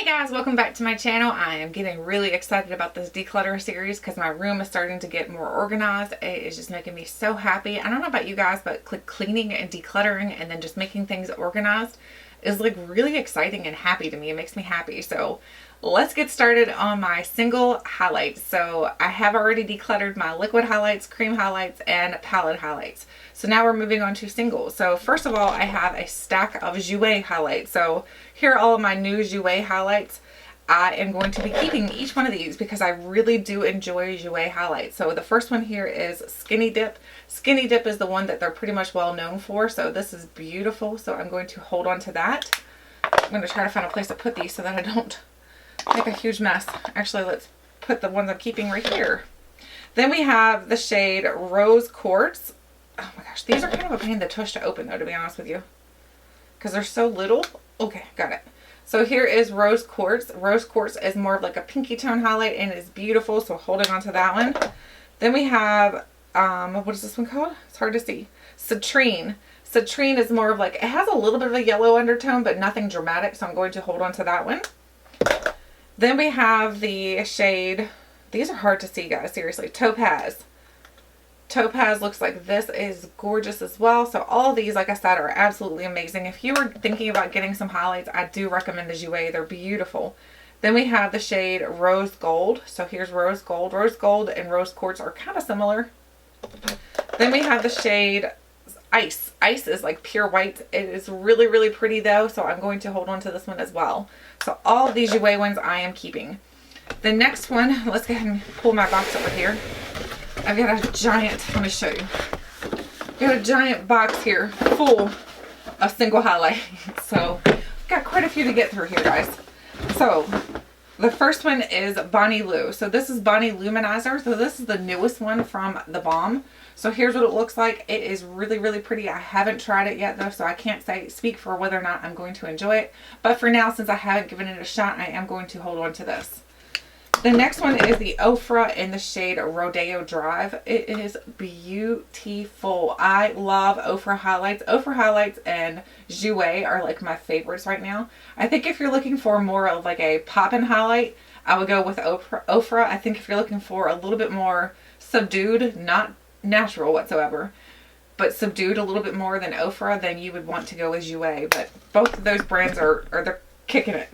Guys, welcome back to my channel. I am getting really excited about this declutter series because my room is starting to get more organized. It is just making me so happy. I don't know about you guys, but cleaning and decluttering and then just making things organized is like really exciting and happy to me. It makes me happy. So let's get started on my single highlights. So I have already decluttered my liquid highlights, cream highlights, and palette highlights. So now we're moving on to singles. So first of all, I have a stack of Jouer highlights. So here are all of my new Jouer highlights. I am going to be keeping each one of these because I really do enjoy Jouer highlights. So the first one here is Skinny Dip. Skinny Dip is the one that they're pretty much well known for. So this is beautiful. So I'm going to hold on to that. I'm going to try to find a place to put these so that I don't make a huge mess. Actually, let's put the ones I'm keeping right here. Then we have the shade Rose Quartz. Oh my gosh, these are kind of a pain in the tush to open though, to be honest with you, because they're so little. Okay, got it. So here is Rose Quartz. Rose Quartz is more of like a pinky tone highlight and is beautiful, so holding on to that one. Then we have, what is this one called? It's hard to see. Citrine. Citrine is more of like, it has a little bit of a yellow undertone, but nothing dramatic, so I'm going to hold on to that one. Then we have the shade, these are hard to see guys, seriously, Topaz. Topaz looks like this, is gorgeous as well. So all of these, like I said, are absolutely amazing. If you were thinking about getting some highlights, I do recommend the Jouer. They're beautiful. Then we have the shade Rose Gold. So here's Rose Gold. Rose Gold and Rose Quartz are kind of similar. Then we have the shade Ice. Ice is like pure white. It is really, really pretty though. So I'm going to hold on to this one as well. So all of these Jouer ones I am keeping. The next one, let's go ahead and pull my box over here. I've got a giant, let me show you. I've got a giant box here full of single highlights. So I've got quite a few to get through here, guys. So the first one is Bonnie Lou. So this is Bonnie Luminizer. So this is the newest one from the Balm. So here's what it looks like. It is really, really pretty. I haven't tried it yet though, so I can't speak for whether or not I'm going to enjoy it. But for now, since I haven't given it a shot, I am going to hold on to this. The next one is the Ofra in the shade Rodeo Drive. It is beautiful. I love Ofra highlights. Ofra highlights and Jouer are like my favorites right now. I think if you're looking for more of like a pop-in highlight, I would go with Ofra. I think if you're looking for a little bit more subdued, not natural whatsoever, but subdued a little bit more than Ofra, then you would want to go with Jouer. But both of those brands they're kicking it.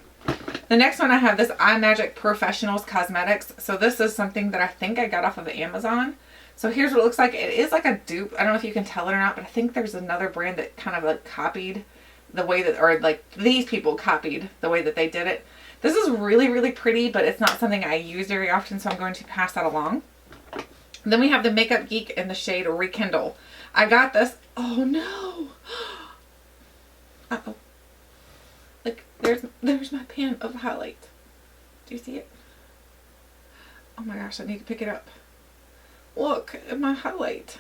The next one I have this iMagic Professionals Cosmetics. So this is something that I think I got off of Amazon. So here's what it looks like. It is like a dupe. I don't know if you can tell it or not, but I think there's another brand that kind of like copied the way that, or like these people copied the way that they did it. This is really, really pretty, but it's not something I use very often, so I'm going to pass that along. Then we have the Makeup Geek in the shade Rekindle. I got this. Oh no. Uh-oh. Like, there's my pan of highlight. Do you see it? Oh my gosh, I need to pick it up. Look at my highlight.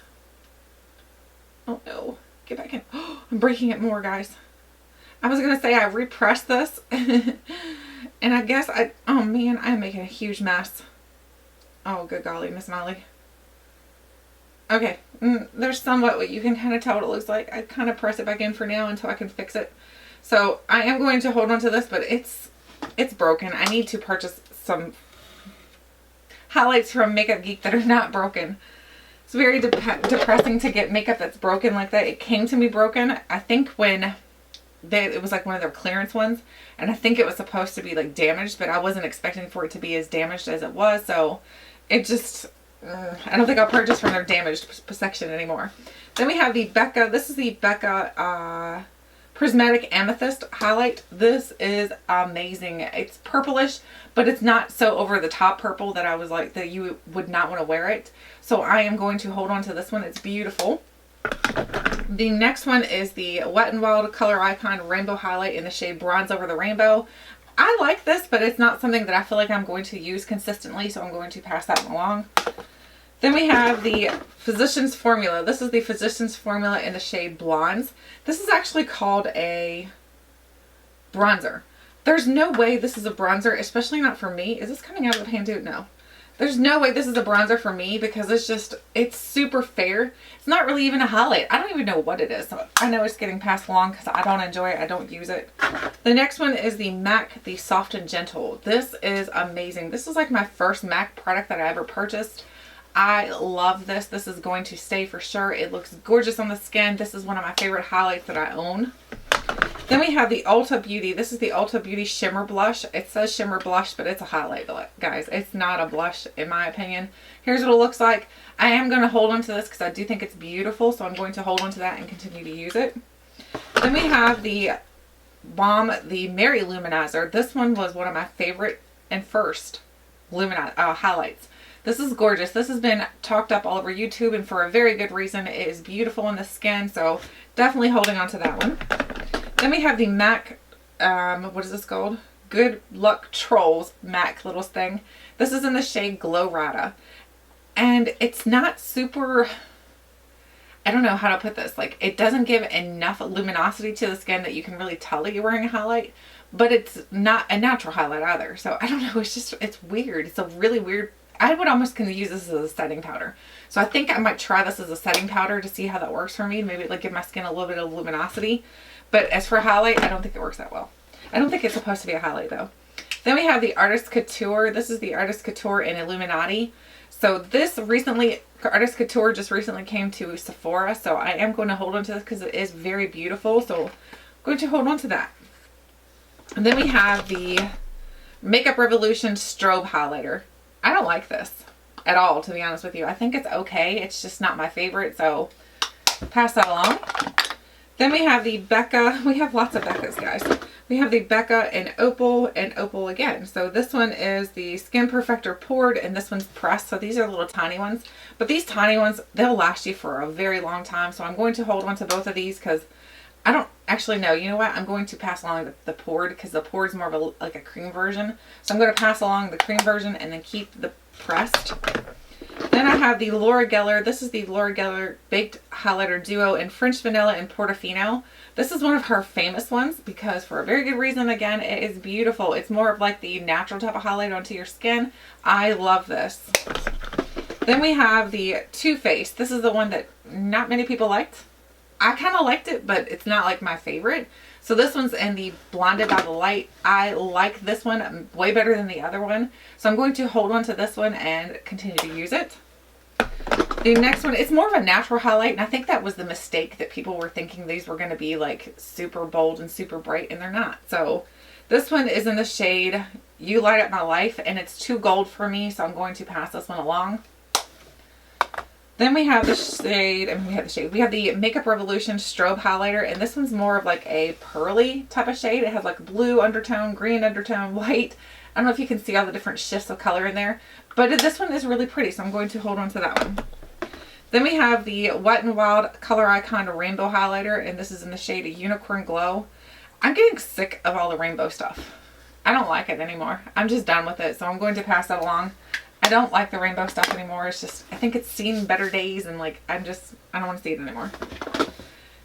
Oh no. Get back in. Oh, I'm breaking it more, guys. I was going to say I repressed this. And I guess oh man, I'm making a huge mess. Oh, good golly, Miss Molly. Okay, there's somewhat what you can kind of tell what it looks like. I kind of press it back in for now until I can fix it. So I am going to hold on to this, but it's broken. I need to purchase some highlights from Makeup Geek that are not broken. It's very depressing to get makeup that's broken like that. It came to me broken, I think when it was like one of their clearance ones, and I think it was supposed to be like damaged, but I wasn't expecting for it to be as damaged as it was. So it just, I don't think I'll purchase from their damaged section anymore. Then we have the Becca. This is the Becca Prismatic Amethyst highlight. This is amazing. It's purplish, but it's not so over the top purple that I was like that you would not want to wear it. So I am going to hold on to this one. It's beautiful. The next one is the Wet n Wild Color Icon Rainbow Highlight in the shade Bronze Over the Rainbow. I like this, but it's not something that I feel like I'm going to use consistently, so I'm going to pass that one along. Then we have the Physicians Formula. This is the Physicians Formula in the shade Blondes. This is actually called a bronzer. There's no way this is a bronzer, especially not for me. Is this coming out of the pan too? No. There's no way this is a bronzer for me because it's super fair. It's not really even a highlight. I don't even know what it is. So I know it's getting passed along because I don't enjoy it. I don't use it. The next one is the MAC, the Soft and Gentle. This is amazing. This is like my first MAC product that I ever purchased. I love this. This is going to stay for sure. It looks gorgeous on the skin. This is one of my favorite highlights that I own. Then we have the Ulta Beauty. This is the Ulta Beauty Shimmer Blush. It says Shimmer Blush, but it's a highlight, guys. It's not a blush, in my opinion. Here's what it looks like. I am going to hold on to this because I do think it's beautiful, so I'm going to hold on to that and continue to use it. Then we have the Balm, the Mary Luminizer. This one was one of my favorite and first highlights. This is gorgeous. This has been talked up all over YouTube, and for a very good reason. It is beautiful in the skin, so definitely holding on to that one. Then we have the MAC, what is this called? Good Luck Trolls MAC little thing. This is in the shade Glow Rada. And it's not super, I don't know how to put this. Like, it doesn't give enough luminosity to the skin that you can really tell that you're wearing a highlight. But it's not a natural highlight either. So, I don't know. It's weird. It's a really weird, I would almost kind of use this as a setting powder. So, I think I might try this as a setting powder to see how that works for me. Maybe like give my skin a little bit of luminosity. But as for a highlight, I don't think it works that well. I don't think it's supposed to be a highlight though. Then we have the Artist Couture. This is the Artist Couture in Illuminati. So this Artist Couture just recently came to Sephora. So I am going to hold on to this because it is very beautiful. So I'm going to hold on to that. And then we have the Makeup Revolution Strobe Highlighter. I don't like this at all, to be honest with you. I think it's okay. It's just not my favorite. So pass that along. Then we have the Becca. We have lots of Beccas, guys. We have the Becca and Opal again. So this one is the Skin Perfector Poured, and this one's pressed. So these are little tiny ones. But these tiny ones, they'll last you for a very long time. So I'm going to hold on to both of these because I don't actually know. You know what? I'm going to pass along the Poured because the Poured is more of like a cream version. So I'm going to pass along the cream version and then keep the pressed. Then I have the Laura Geller. This is the Laura Geller Baked Highlighter Duo in French Vanilla and Portofino. This is one of her famous ones because for a very good reason. Again, it is beautiful. It's more of like the natural type of highlight onto your skin. I love this. Then we have the Too Faced. This is the one that not many people liked. I kind of liked it, but it's not like my favorite. So this one's in the Blinded by the Light. I like this one way better than the other one. So I'm going to hold on to this one and continue to use it. The next one, it's more of a natural highlight. And I think that was the mistake that people were thinking these were going to be like super bold and super bright. And they're not. So this one is in the shade You Light Up My Life. And it's too gold for me. So I'm going to pass this one along. Then we have the shade, we have the Makeup Revolution Strobe Highlighter, and this one's more of like a pearly type of shade. It has like blue undertone, green undertone, white. I don't know if you can see all the different shifts of color in there, but this one is really pretty, so I'm going to hold on to that one. Then we have the Wet n Wild Color Icon Rainbow Highlighter, and this is in the shade Unicorn Glow. I'm getting sick of all the rainbow stuff. I don't like it anymore. I'm just done with it, so I'm going to pass that along. I don't like the rainbow stuff anymore. It's just, I think it's seen better days and like, I don't want to see it anymore.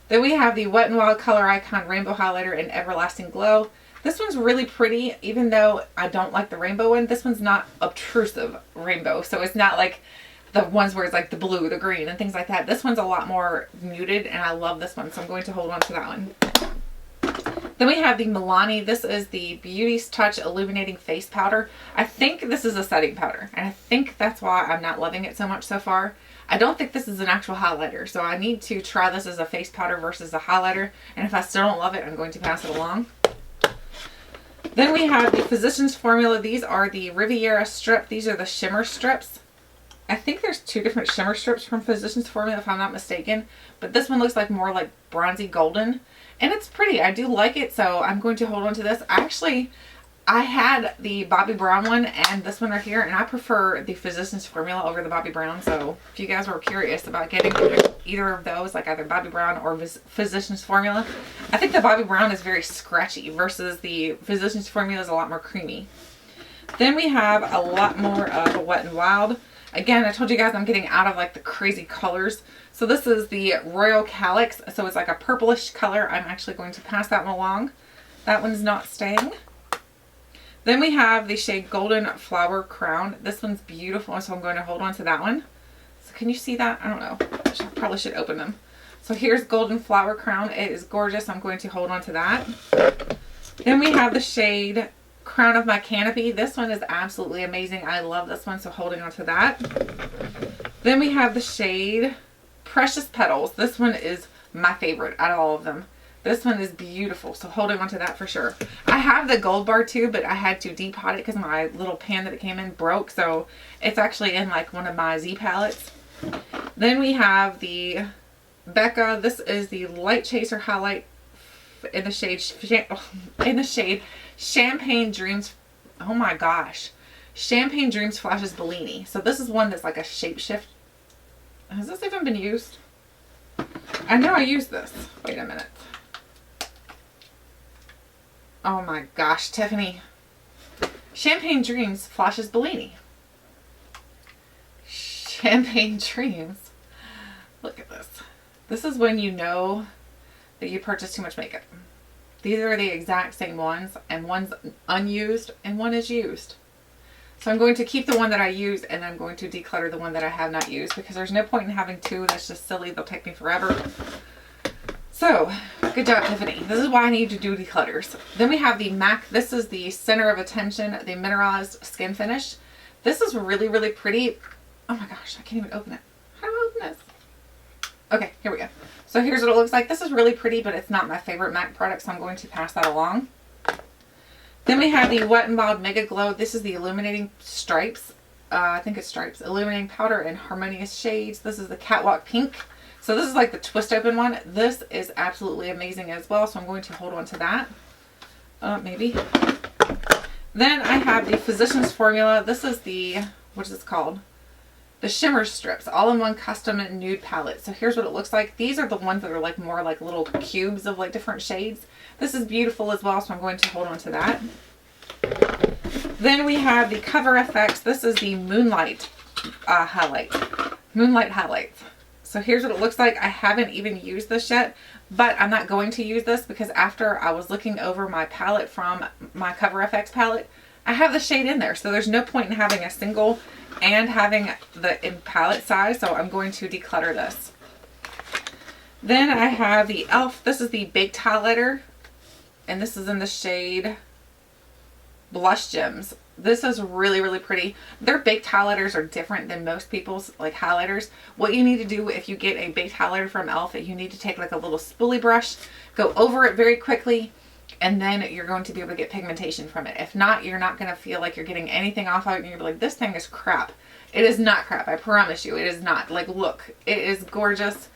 Then we have the Wet n Wild Color Icon Rainbow Highlighter in Everlasting Glow. This one's really pretty, even though I don't like the rainbow one. This one's not obtrusive rainbow. So it's not like the ones where it's like the blue, the green and things like that. This one's a lot more muted and I love this one. So I'm going to hold on to that one. Then we have the Milani. This is the Beauty's Touch Illuminating Face Powder. I think this is a setting powder, and I think that's why I'm not loving it so much so far. I don't think this is an actual highlighter, so I need to try this as a face powder versus a highlighter, and if I still don't love it, I'm going to pass it along. Then we have the Physicians Formula. These are the Riviera Strip. These are the shimmer strips. I think there's two different shimmer strips from Physicians Formula if I'm not mistaken, but this one looks like more like bronzy golden. And it's pretty. I do like it, so I'm going to hold on to this. Actually, I had the Bobbi Brown one and this one right here, and I prefer the Physicians Formula over the Bobbi Brown. So if you guys were curious about getting either of those, like either Bobbi Brown or Physicians Formula, I think the Bobbi Brown is very scratchy versus the Physicians Formula is a lot more creamy. Then we have a lot more of Wet n Wild. Again, I told you guys I'm getting out of like the crazy colors. So this is the Royal Calyx. So it's like a purplish color. I'm actually going to pass that one along. That one's not staying. Then we have the shade Golden Flower Crown. This one's beautiful, so I'm going to hold on to that one. So can you see that? I don't know. I probably should open them. So here's Golden Flower Crown. It is gorgeous. I'm going to hold on to that. Then we have the shade Crown of my Canopy. This one is absolutely amazing. I love this one, so holding on to that. Then we have the shade Precious Petals. This one is my favorite out of all of them. This one is beautiful, so holding on to that for sure. I have the gold bar too, but I had to depot it because my little pan that it came in broke, so it's actually in like one of my Z palettes. Then we have the Becca. This is the Light Chaser Highlight in the shade Champagne Dreams. Oh my gosh. Champagne Dreams Flashes Bellini. So this is one that's like a shapeshift. Has this even been used? I know I used this. Wait a minute. Oh my gosh, Tiffany. Champagne Dreams Flashes Bellini. Champagne Dreams. Look at this. This is when you know that you purchased too much makeup. These are the exact same ones, and one's unused and one is used. So I'm going to keep the one that I use, and I'm going to declutter the one that I have not used, because there's no point in having two. That's just silly. They'll take me forever. So, good job, Tiffany. This is why I need to do declutters. Then we have the MAC. This is the Center of Attention, the Mineralized Skin Finish. This is really, really pretty. Oh my gosh, I can't even open it. How do I open this? Okay, here we go. So here's what it looks like. This is really pretty, but it's not my favorite MAC product, so I'm going to pass that along. Then we have the Wet n Wild Megaglow. This is the Illuminating Stripes. I think it's Stripes. Illuminating Powder in Harmonious Shades. This is the Catwalk Pink. So this is like the twist open one. This is absolutely amazing as well, so I'm going to hold on to that. Maybe. Then I have the Physicians Formula. This is the, what is this called? The Shimmer Strips, all-in-one custom nude palette. So here's what it looks like. These are the ones that are like more like little cubes of like different shades. This is beautiful as well, so I'm going to hold on to that. Then we have the Cover FX. This is the Moonlight highlight. Moonlight highlights. So here's what it looks like. I haven't even used this yet, but I'm not going to use this because after I was looking over my palette from my Cover FX palette, I have the shade in there. So there's no point in having a single and having the in palette size. So I'm going to declutter this. Then I have the e.l.f. This is the Baked Highlighter, and this is in the shade Blush Gems. This is really, really pretty. Their baked highlighters are different than most people's like highlighters. What you need to do if you get a baked highlighter from e.l.f., you need to take like a little spoolie brush, go over it very quickly, and then you're going to be able to get pigmentation from it. If not, you're not going to feel like you're getting anything off of it, and you're like, this thing is crap. It is not crap. I promise you, it is not. Like, look, it is gorgeous.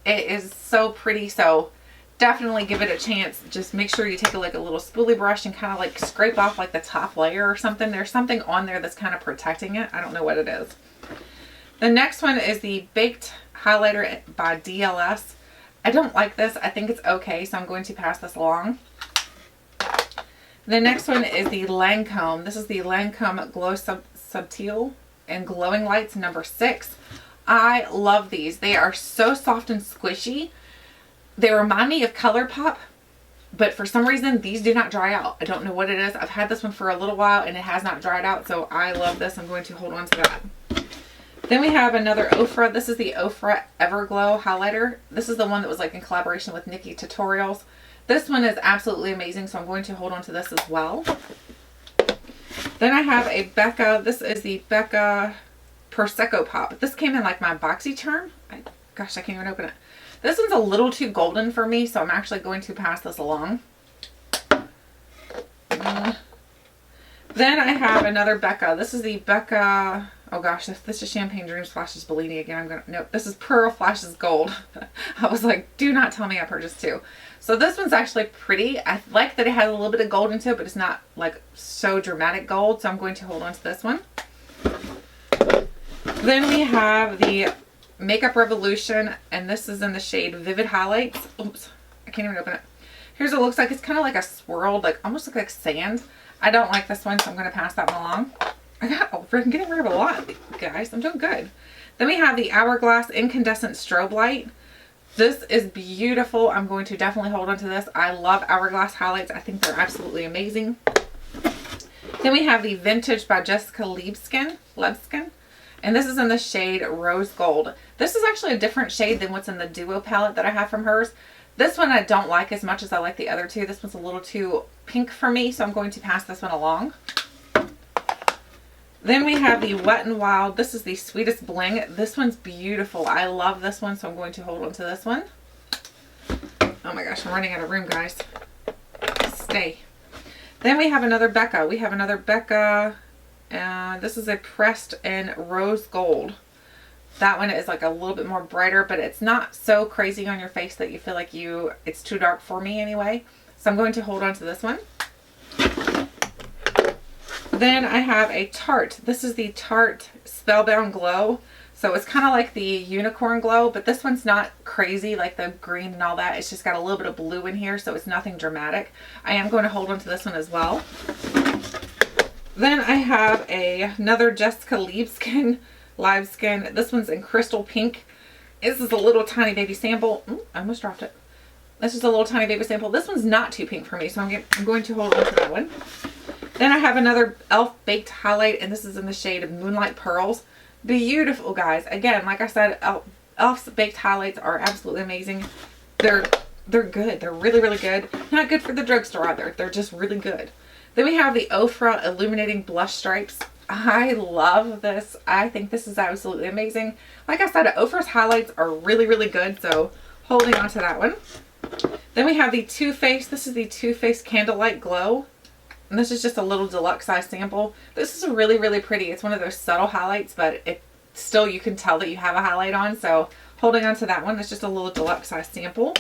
It is so pretty. So definitely give it a chance. Just make sure you take a little spoolie brush and kind of like scrape off like the top layer or something. There's something on there that's kind of protecting it. I don't know what it is. The next one is the Baked Highlighter by DLS. I don't like this. I think it's okay, so I'm going to pass this along. The next one is the Lancome. This is the Lancome Glow Subtil and Glowing Lights number 6. I love these. They are so soft and squishy. They remind me of ColourPop, but for some reason these do not dry out. I don't know what it is. I've had this one for a little while and it has not dried out, so I love this. I'm going to hold on to that. Then we have another Ofra. This is the Ofra Everglow highlighter. This is the one that was like in collaboration with Nikki Tutorials. This one is absolutely amazing, so I'm going to hold on to this as well. Then I have a Becca. This is the Becca Prosecco Pop. This came in like my BoxyCharm. Gosh, I can't even open it. This one's a little too golden for me, so I'm actually going to pass this along. Then I have another Becca. This is the Becca, oh gosh, this is Champagne Dreams Flashes Bellini again. Nope, this is Pearl Flashes Gold. I was like, do not tell me I purchased 2. So this one's actually pretty. I like that it has a little bit of gold into it, but it's not like so dramatic gold, so I'm going to hold on to this one. Then we have the Makeup Revolution, and this is in the shade Vivid Highlights. Oops, I can't even open it. Here's what it looks like. It's kind of like a swirled, like almost like sand. I don't like this one, so I'm going to pass that one along. I'm getting rid of a lot, guys. I'm doing good. Then we have the Hourglass Incandescent Strobe Light. This is beautiful. I'm going to definitely hold on to this. I love Hourglass highlights. I think they're absolutely amazing. Then we have the Vintage by Jessica Liebskin. And this is in the shade Rose Gold. This is actually a different shade than what's in the Duo palette that I have from hers. This one I don't like as much as I like the other two. This one's a little too pink for me, so I'm going to pass this one along. Then we have the Wet n Wild. This is the Sweetest Bling. This one's beautiful. I love this one, so I'm going to hold on to this one. Oh my gosh, I'm running out of room, guys. Stay. Then we have another Becca. This is a pressed in Rose Gold. That one is like a little bit more brighter, but it's not so crazy on your face that you feel like it's too dark for me anyway. So I'm going to hold on to this one. Then I have a Tarte. This is the Tarte Spellbound Glow. So it's kind of like the Unicorn Glow, but this one's not crazy like the green and all that. It's just got a little bit of blue in here, so it's nothing dramatic. I am going to hold on to this one as well. Then I have another Jessica Liebskin Live Skin. This one's in Crystal Pink. This is a little tiny baby sample. Ooh, I almost dropped it. This is a little tiny baby sample. This one's not too pink for me, so I'm going to hold on to that one. Then I have another e.l.f. Baked Highlight, and this is in the shade Moonlight Pearls. Beautiful, guys. Again, like I said, e.l.f.'s Baked Highlights are absolutely amazing. They're good. They're really, really good. Not good for the drugstore either. They're just really good. Then we have the Ofra Illuminating Blush Stripes. I love this. I think this is absolutely amazing. Like I said, Ofra's highlights are really, really good, so holding on to that one. Then we have the Too Faced. This is the Too Faced Candlelight Glow. And this is just a little deluxe size sample. This is really, really pretty. It's one of those subtle highlights, but it still, you can tell that you have a highlight on. So holding on to that one. It's just a little deluxe size sample.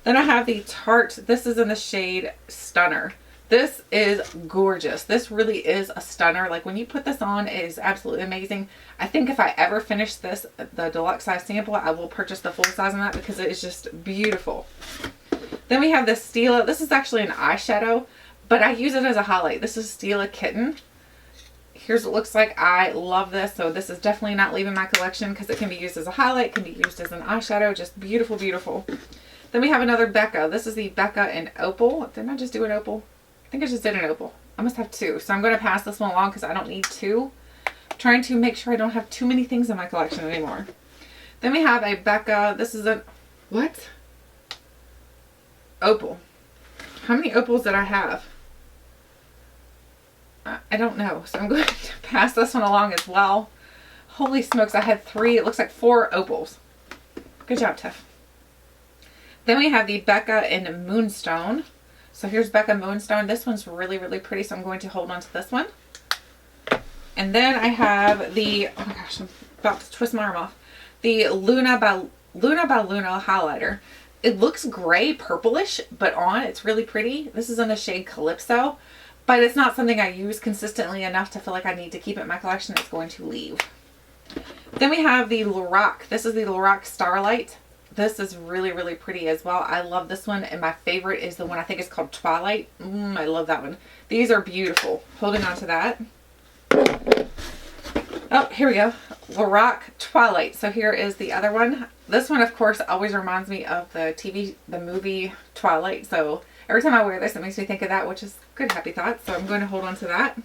Then I have the Tarte. This is in the shade Stunner. This is gorgeous. This really is a stunner. Like when you put this on, it is absolutely amazing. I think if I ever finish this, the deluxe size sample, I will purchase the full size on that because it is just beautiful. Then we have this Stila. This is actually an eyeshadow, but I use it as a highlight. This is Stila Kitten. Here's what it looks like. I love this. So this is definitely not leaving my collection because it can be used as a highlight, can be used as an eyeshadow. Just beautiful, beautiful. Then we have another Becca. This is the Becca in Opal. Didn't I just do an Opal? I think I just did an Opal. I must have two. So I'm going to pass this one along because I don't need two. I'm trying to make sure I don't have too many things in my collection anymore. Then we have a Becca. This is a... What? Opal. How many Opals did I have? I don't know. So I'm going to pass this one along as well. Holy smokes. I had three. It looks like 4 Opals. Good job, Tiff. Then we have the Becca in Moonstone. So here's Becca Moonstone. This one's really, really pretty, so I'm going to hold on to this one. And then I have the, oh my gosh, I'm about to twist my arm off. The Luna by Luna highlighter. It looks gray purplish, but on it's really pretty. This is in the shade Calypso, but it's not something I use consistently enough to feel like I need to keep it in my collection. It's going to leave. Then we have the Lorac. This is the Lorac Starlight. This is really, really pretty as well. I love this one, and my favorite is the one I think is called Twilight. I love that one. These are beautiful. Holding on to that. Oh, here we go. Lorac Twilight. So here is the other one. This one, of course, always reminds me of the movie Twilight. So every time I wear this, it makes me think of that, which is good, happy thoughts. So I'm going to hold on to that.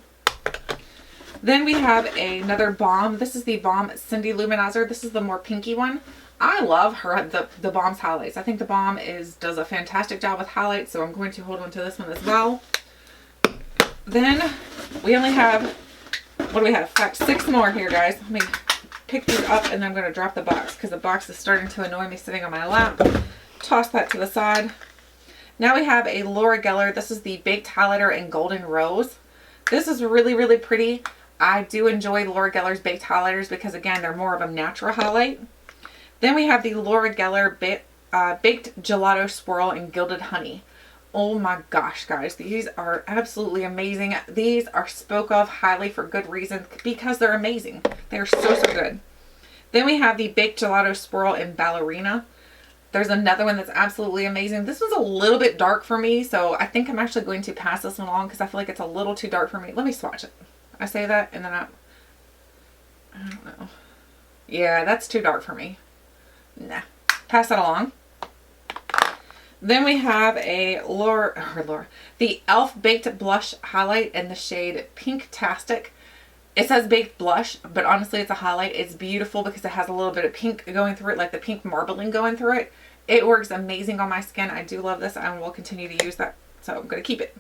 Then we have another Balm. This is the Balm Cindy Luminizer. This is the more pinky one. I love the Balm's highlights. I think the Balm does a fantastic job with highlights, so I'm going to hold on to this one as well. Then we only have, what do we have? 6 more here, guys. Let me pick these up and then I'm going to drop the box because the box is starting to annoy me sitting on my lap. Toss that to the side. Now we have a Laura Geller. This is the Baked Highlighter in Golden Rose. This is really, really pretty. I do enjoy Laura Geller's baked highlighters because, again, they're more of a natural highlight. Then we have the Laura Geller Baked Gelato Swirl in Gilded Honey. Oh my gosh, guys. These are absolutely amazing. These are spoke of highly for good reason because they're amazing. They're so, so good. Then we have the Baked Gelato Swirl in Ballerina. There's another one that's absolutely amazing. This one's a little bit dark for me, so I think I'm actually going to pass this one along because I feel like it's a little too dark for me. Let me swatch it. I say that and then I don't know. Yeah, that's too dark for me. Nah, pass that along. Then we have the e.l.f. Baked Blush Highlight in the shade Pink-tastic. It says baked blush, but honestly it's a highlight. It's beautiful because it has a little bit of pink going through it, like the pink marbling going through it. It works amazing on my skin. I do love this and will continue to use that, so I'm going to keep it.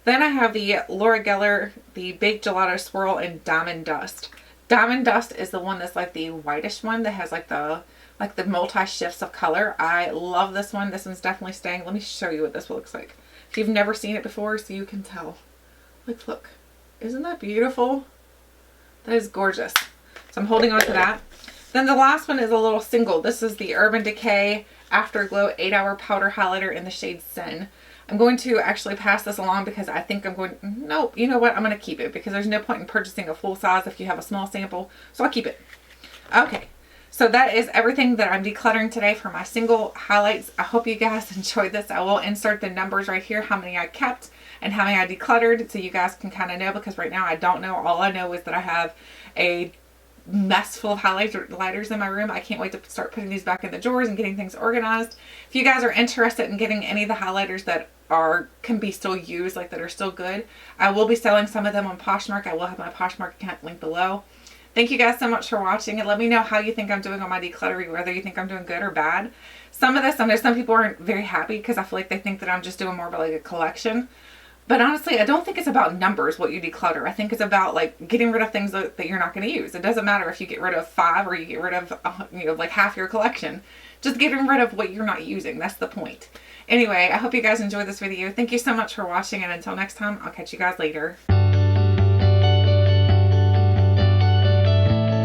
Then I have the Laura Geller, the Baked Gelato Swirl in Diamond Dust. Diamond Dust is the one that's like the whitish one that has like the multi shifts of color. I love this one. This one's definitely staying. Let me show you what this looks like. If you've never seen it before, so you can tell. Like, look, isn't that beautiful? That is gorgeous. So I'm holding on to that. Then the last one is a little single. This is the Urban Decay Afterglow 8-Hour Powder Highlighter in the shade Sin. I'm going to actually pass this along because I think nope, you know what? I'm going to keep it because there's no point in purchasing a full size if you have a small sample. So I'll keep it. Okay. So that is everything that I'm decluttering today for my single highlights. I hope you guys enjoyed this. I will insert the numbers right here, how many I kept and how many I decluttered, so you guys can kind of know, because right now I don't know. All I know is that I have a mess full of highlighters in my room. I can't wait to start putting these back in the drawers and getting things organized. If you guys are interested in getting any of the highlighters that can be still used, like that are still good, I will be selling some of them on Poshmark. I will have my Poshmark account linked below. Thank you guys so much for watching, and let me know how you think I'm doing on my decluttering, whether you think I'm doing good or bad. Some of this, I know some people aren't very happy because I feel like they think that I'm just doing more of like a collection. But honestly, I don't think it's about numbers, what you declutter. I think it's about like getting rid of things that you're not going to use. It doesn't matter if you get rid of 5 or you get rid of, like half your collection. Just getting rid of what you're not using. That's the point. Anyway, I hope you guys enjoyed this video. Thank you so much for watching, and until next time, I'll catch you guys later.